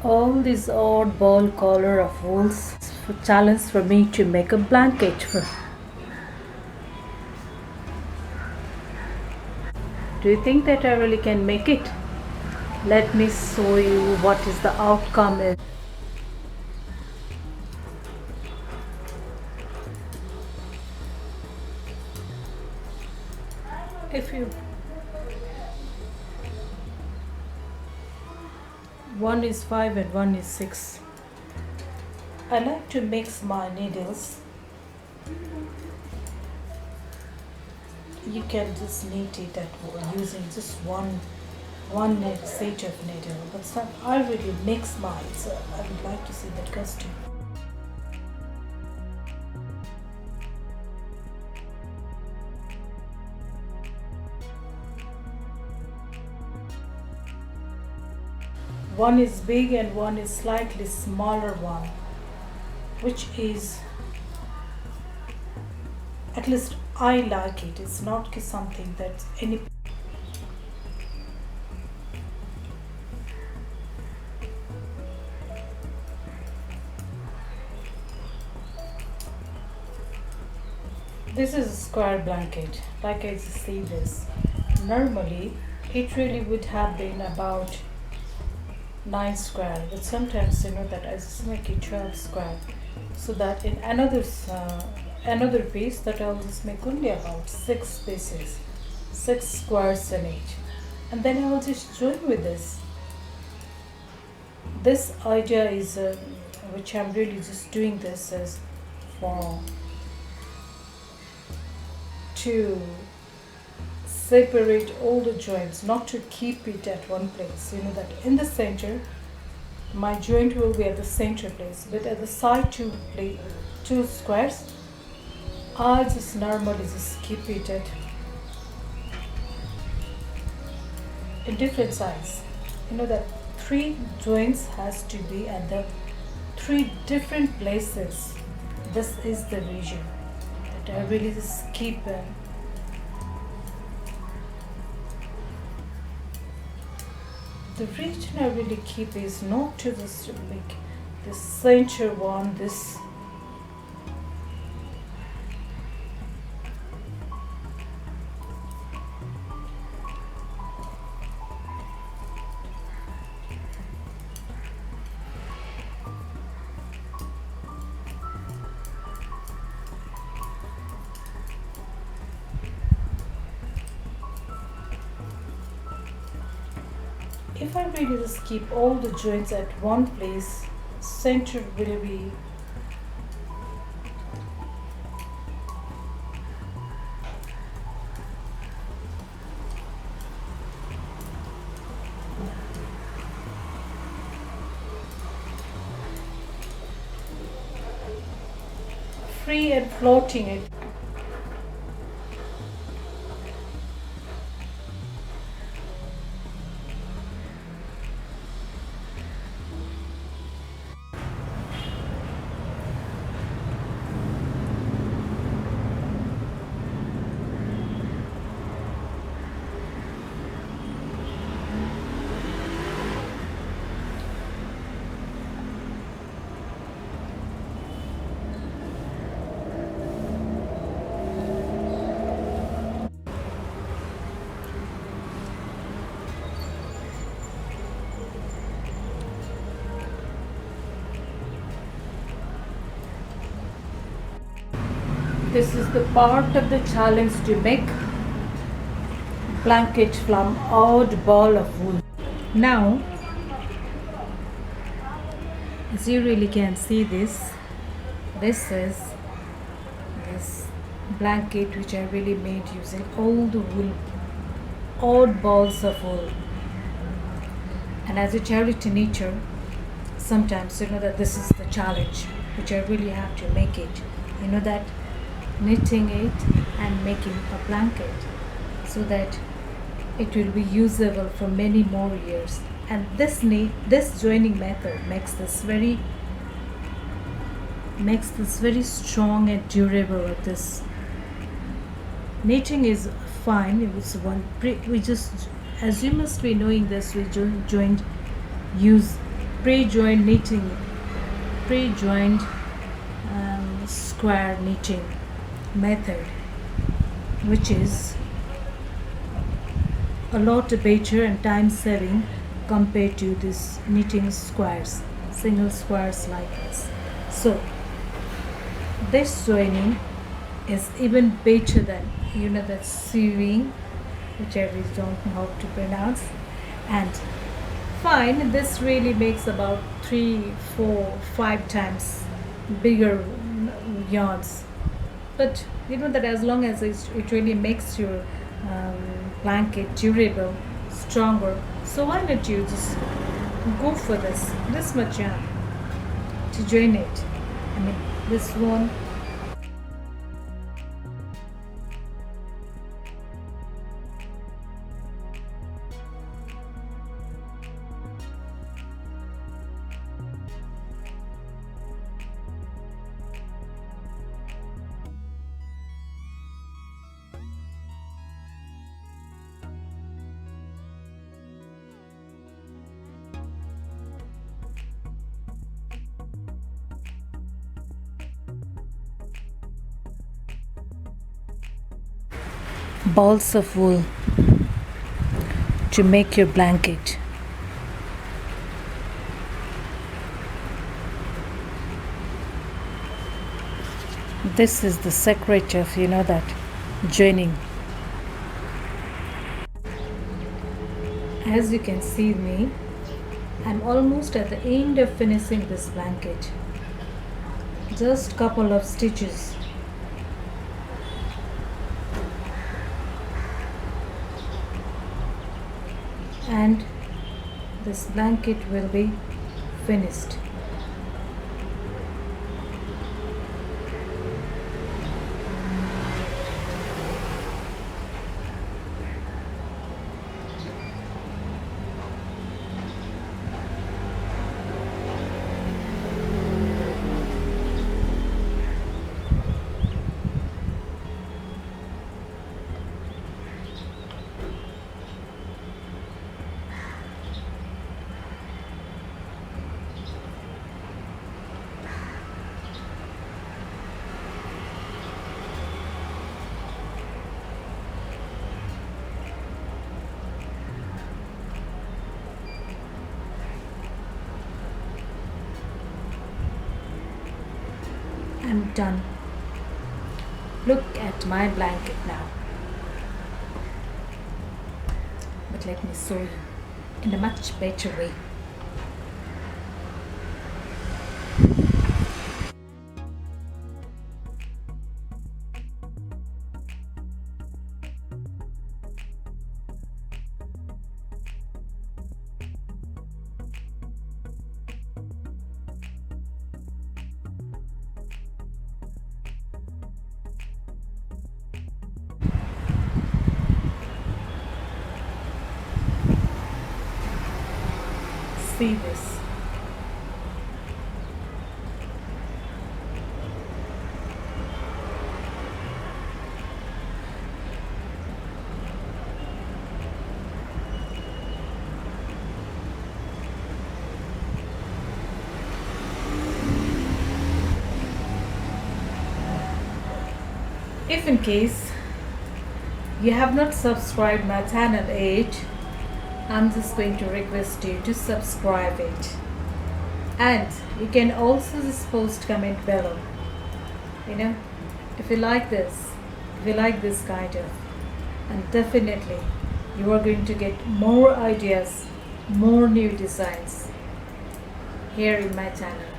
All these oddball color of wools challenge for me to make a blanket for. Do you think that I really can make it? Let me show you what is the outcome is. If you one is 5 and one is 6. I like to mix my needles. You can just knit it using just one set of needle, but some I really mix mine, so I would like to see that costume. One is big and one is slightly smaller one, which is, at least I like it. It's not something that any. This is a square blanket, like I see this. Normally, it really would have been about 9 square, but sometimes that I just make it 12 square, so that in another piece that I'll just make only about 6 pieces, 6 squares in each, and then I'll just join with this. This idea is which I'm really just doing this is for to separate all the joints, not to keep it at one place. That in the center, my joint will be at the center place, but at the side two squares, I just normally just keep it at a different size. That 3 joints has to be at the 3 different places. This is the region that I really just keep the region I really keep is not to just make the center one, this if I really just keep all the joints at one place, center will be free and floating it. This is the part of the challenge to make blanket from odd ball of wool. Now, as you really can see this is this blanket which I really made using all the wool, odd balls of wool. And as a charity nature, sometimes that this is the challenge which I really have to make it. That knitting it and making a blanket so that it will be usable for many more years. And this joining method makes this very strong and durable. This knitting is fine. It was we just, as you must be knowing this, we joined use pre-joined knitting, pre-joined square knitting method, which is a lot better and time saving compared to this knitting squares, single squares like this. So this joining is even better than that sewing, which I really don't know how to pronounce. And fine, this really makes about 3, 4, 5 times bigger yarns, but that as long as it really makes your blanket durable, stronger, so why not you just go for this much yarn to join it. I mean, this one. Balls of wool to make your blanket. This is the secret of that joining. As you can see me, I'm almost at the end of finishing this blanket. Just couple of stitches. And this blanket will be finished. I'm done. Look at my blanket now. But let me show you in a much better way. See this. If in case you have not subscribed my channel yet, I'm just going to request you to subscribe it, and you can also just post comment below, if you like this kind of, and definitely you are going to get more ideas, more new designs here in my channel.